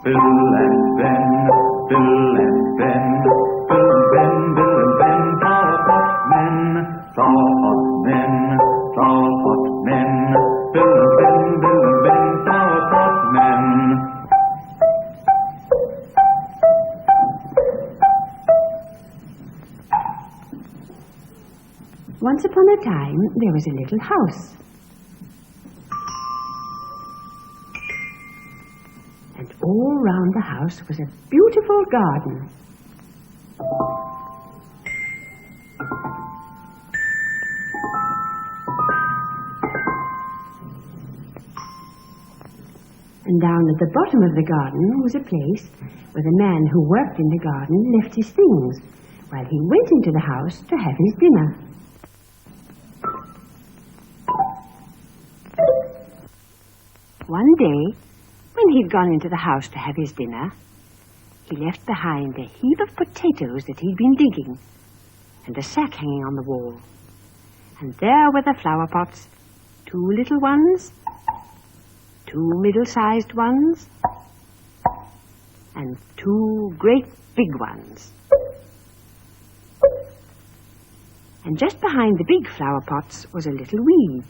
Bill and Ben, Bill and Ben, Bill and Ben, Bill and Ben, flower pot men, flower pot men, flower pot men, Bill and Ben, Bill and Ben, flower pot men. Once upon a time, there was a little house. And all round the house was a beautiful garden. And down at the bottom of the garden was a place where the man who worked in the garden left his things while he went into the house to have his dinner. One day, when he'd gone into the house to have his dinner, he left behind a heap of potatoes that he'd been digging, and a sack hanging on the wall. And there were the flower pots, 2 little ones, 2 middle-sized ones, and 2 great big ones. And just behind the big flower pots was a little weed.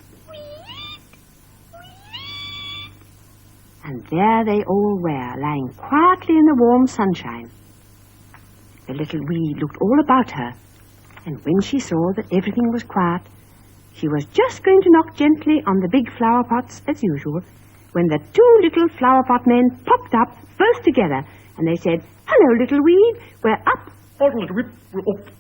And there they all were, lying quietly in the warm sunshine. The little weed looked all about her, and when she saw that everything was quiet, she was just going to knock gently on the big flower pots as usual, when the 2 little flower pot men popped up, both together, and they said, "Hello, little weed, we're up." Oh, little weed, we're up.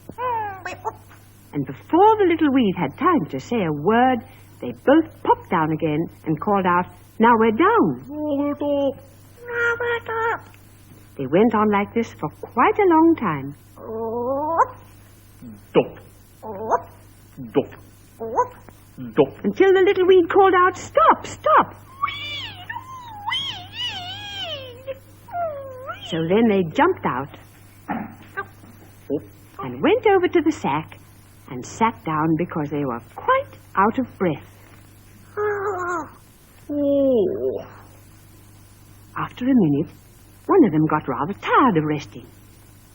And before the little weed had time to say a word, they both popped down again and called out, "Now we're down." Now we're up. They went on like this for quite a long time. Dop, dop, dop. Until the little weed called out, "Stop, stop." So then they jumped out and went over to the sack and sat down because they were quite out of breath. After a minute, one of them got rather tired of resting,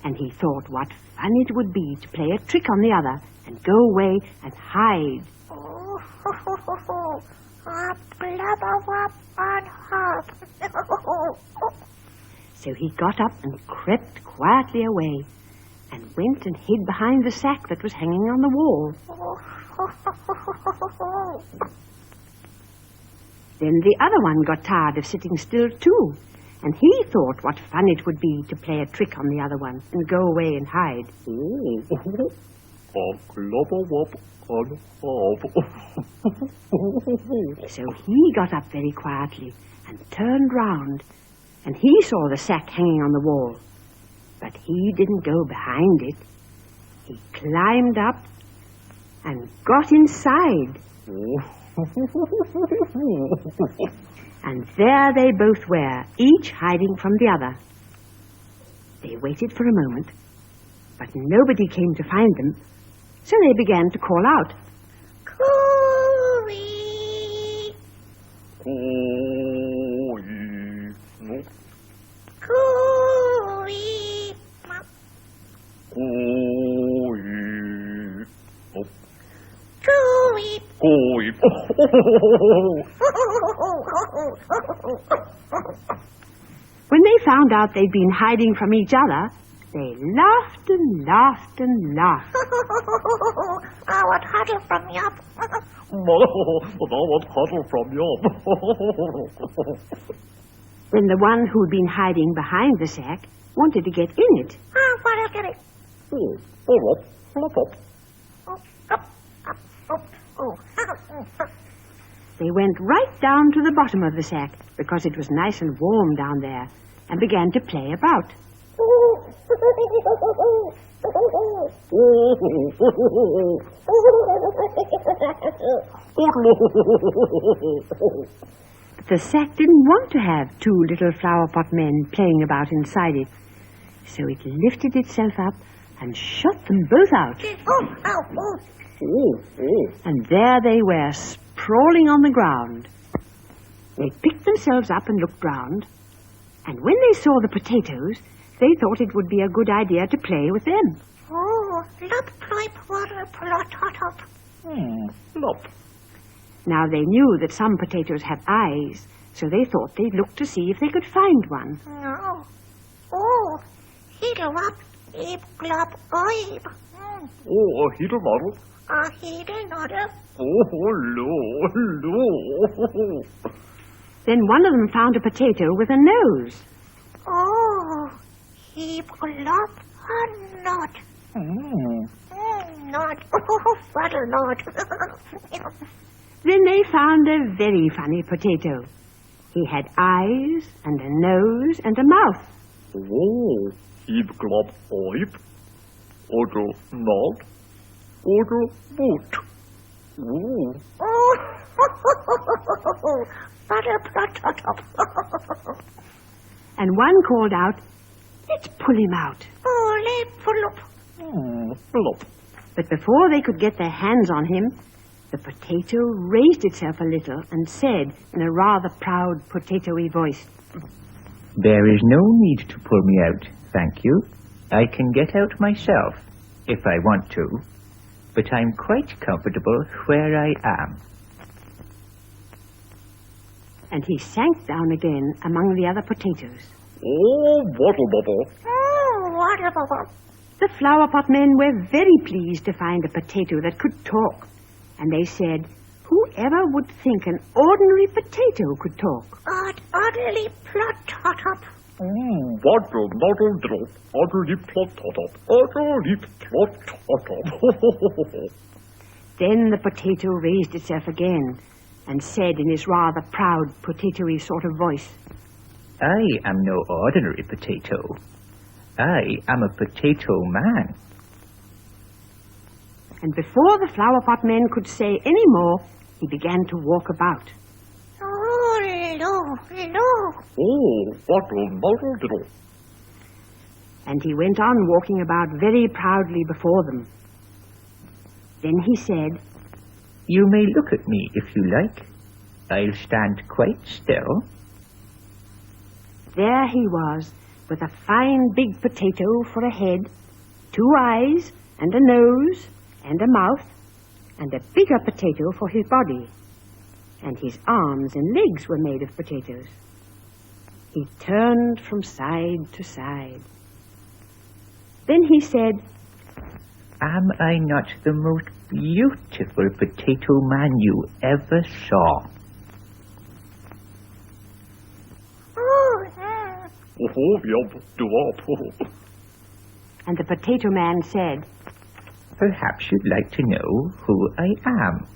and he thought what fun it would be to play a trick on the other and go away and hide. So he got up and crept quietly away and went and hid behind the sack that was hanging on the wall. Then the other one got tired of sitting still too, and he thought what fun it would be to play a trick on the other one and go away and hide. So he got up very quietly and turned round, and he saw the sack hanging on the wall. But he didn't go behind it. He climbed up and got inside. And there they both were, each hiding from the other. They waited for a moment, but nobody came to find them, so they began to call out. Cooey! Cooey! Cooey! When they found out they'd been hiding from each other, they laughed and laughed and laughed. I would huddle from you. Then the one who'd been hiding behind the sack wanted to get in it. What is it? They went right down to the bottom of the sack because it was nice and warm down there and began to play about. But the sack didn't want to have 2 little flower pot men playing about inside it, so it lifted itself up and shot them both out. And there they were, sprawling on the ground. They picked themselves up and looked round, And when they saw the potatoes, they thought it would be a good idea to play with them. Oh, lop, ploip, water, plot, hot, up. Lop. Now they knew that some potatoes have eyes, so they thought they'd look to see if they could find one. No. Oh, heedle up, eep, glop, oib. Oh, a heedle model. A heedle noddle. Oh, hello. Then one of them found a potato with a nose. Oh, heep, glop, a nod. Nod. Oh, what a nod. Then they found a very funny potato. He had eyes and a nose and a mouth. Oh, heap glop oip. Odo nod. Odo boot. Oh. Oh, butter, plot, hot, up. And one called out, "Let's pull him out." Oh, lip, full up. Lop. But before they could get their hands on him, the potato raised itself a little and said in a rather proud potatoey voice, There is no need to pull me out, thank you. I can get out myself, if I want to, but I'm quite comfortable where I am. and he sank down again among the other potatoes. Oh, water bubble. Oh, water bubble. The flower pot men were very pleased to find a potato that could talk, and they said, "Whoever would think an ordinary potato could talk?" Oddly plot tot up. Waddle, noddle, drop. Oddly plot, tot up. Oddly plot, tot up. Then the potato raised itself again and said in his rather proud potatoey sort of voice, I am no ordinary potato. I am a potato man. and before the flower pot men could say any more, he began to walk about. Oh, lo. Oh, waddle, noddle, drop. And he went on walking about very proudly before them. Then he said, You may look at me if you like. I'll stand quite still. There he was, with a fine big potato for a head, 2 eyes, and a nose, and a mouth, and a bigger potato for his body. And his arms and legs were made of potatoes. He turned from side to side. Then he said, Am I not the most beautiful potato man you ever saw? Oh, yum, do up. and the potato man said, Perhaps you'd like to know who I am.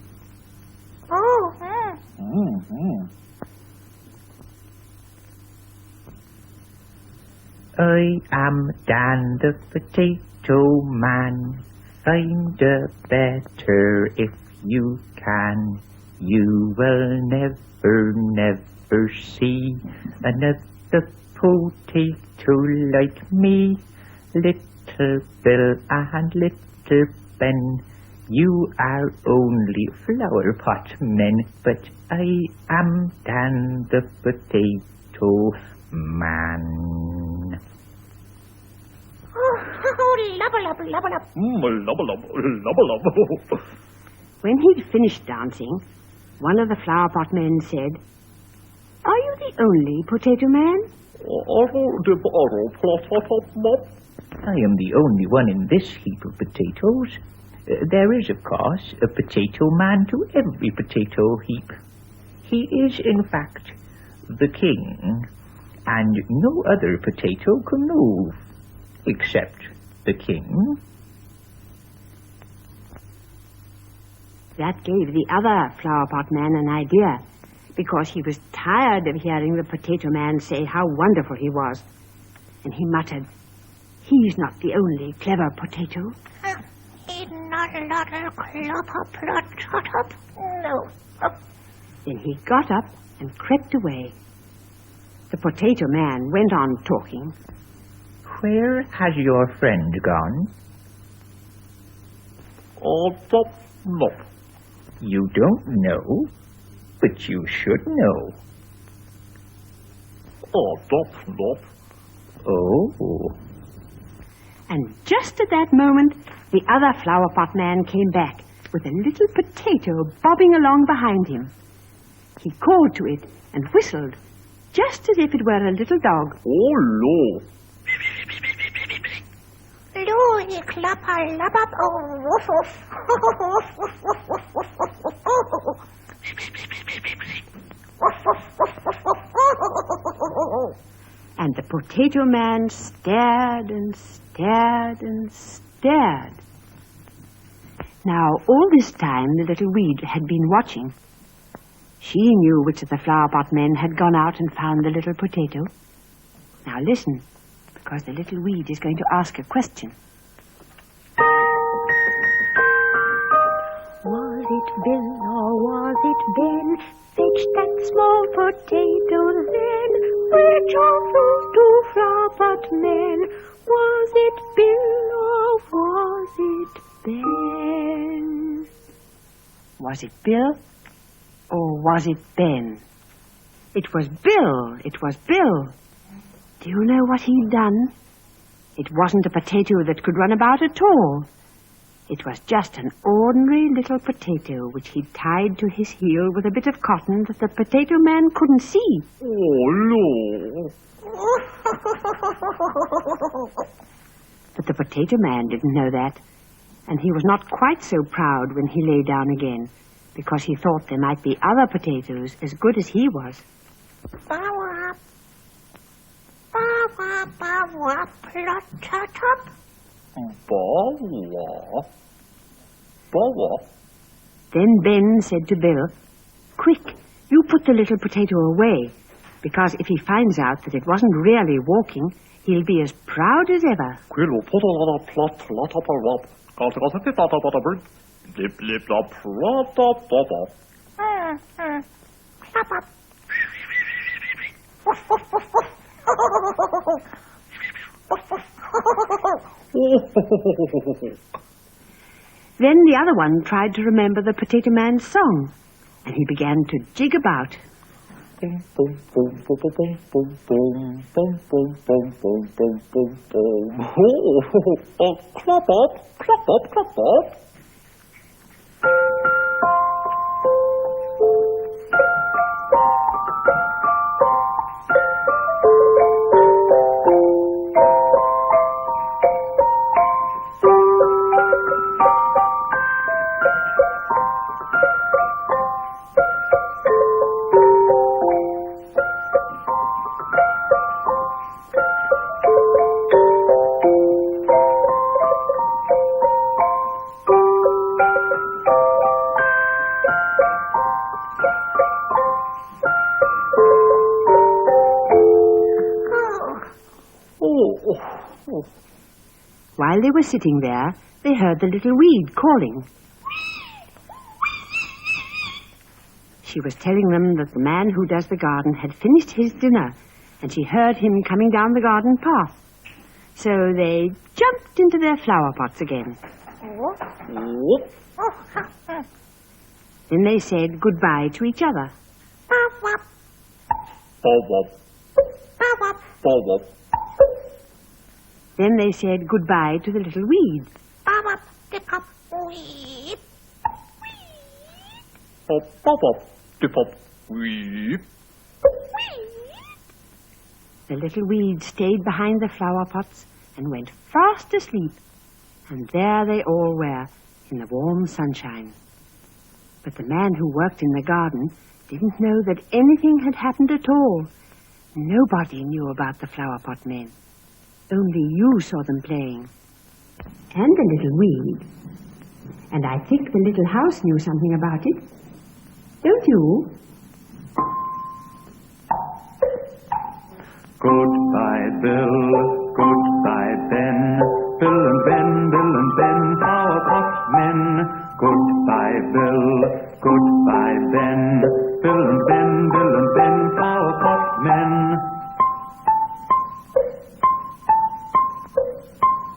I am Dan the Potato Man. Find a better if you can. You will never see another potato like me. Little Bill and Little Ben, you are only flower pot men, but I am Dan the Potato Man. Lubba. Lubba. When he'd finished dancing, one of the flower pot men said, Are you the only potato man? I am the only one in this heap of potatoes. There is, of course, a potato man to every potato heap. He is, in fact, the king, and no other potato can move, except the king. That gave the other flower pot man an idea, because he was tired of hearing the potato man say how wonderful he was. And he muttered, He's not the only clever potato. He'd not a lot of plot tot up. No. Then he got up and crept away. The potato man went on talking. Where has your friend gone? Top, nop. You don't know, but you should know. Dop, dop. Oh. And just at that moment, the other flower pot man came back with a little potato bobbing along behind him. He called to it and whistled, just as if it were a little dog. Oh, lo. Louie clapper lapper oh woof woof. And the potato man stared and stared and stared. Now, all this time, the little weed had been watching. She knew which of the flower pot men had gone out and found the little potato. Now listen, because the little weed is going to ask a question. Was it Bill or was it Ben? Fetched that small potato then. Which of those two flower pot men? Was it Bill or was it Ben? Was it Bill or was it Ben? It was Bill. It was Bill. Do you know what he'd done? It wasn't a potato that could run about at all. It was just an ordinary little potato which he'd tied to his heel with a bit of cotton that the potato man couldn't see. Oh, lo. But the potato man didn't know that, and he was not quite so proud when he lay down again, because he thought there might be other potatoes as good as he was. Bawa, bawa, bawa, plot, tot, top. Bawa. Bawa. Then Ben said to Bill, "Quick, you put the little potato away, because if he finds out that it wasn't really walking, he'll be as proud as ever." Quillo put a lot of plot, lot of a rop. Got a bit of a bird. Lip, lip, lop, rop, dop, dop, dop. Clap up. Then the other one tried to remember the potato man's song, and he began to jig about. Boom, boom, boom, boom, boom, boom, boom, boom, boom, boom, boom, boom, boom, boom. Oh, clap up, clap up, clap up. While they were sitting there, they heard the little weed calling. She was telling them that the man who does the garden had finished his dinner, and she heard him coming down the garden path. So they jumped into their flower pots again. Then they said goodbye to each other. Bawap, Bawap, bawap. bawap. Then they said goodbye to the little weed. Bawap, dip up, weep. Pop, pop, pop, dip up, weep. The little weed stayed behind the flower pots and went fast asleep. And there they all were, in the warm sunshine. But the man who worked in the garden didn't know that anything had happened at all. Nobody knew about the flower pot men. Only you saw them playing. And the little weed. And I think the little house knew something about it. Don't you? Goodbye, Bill.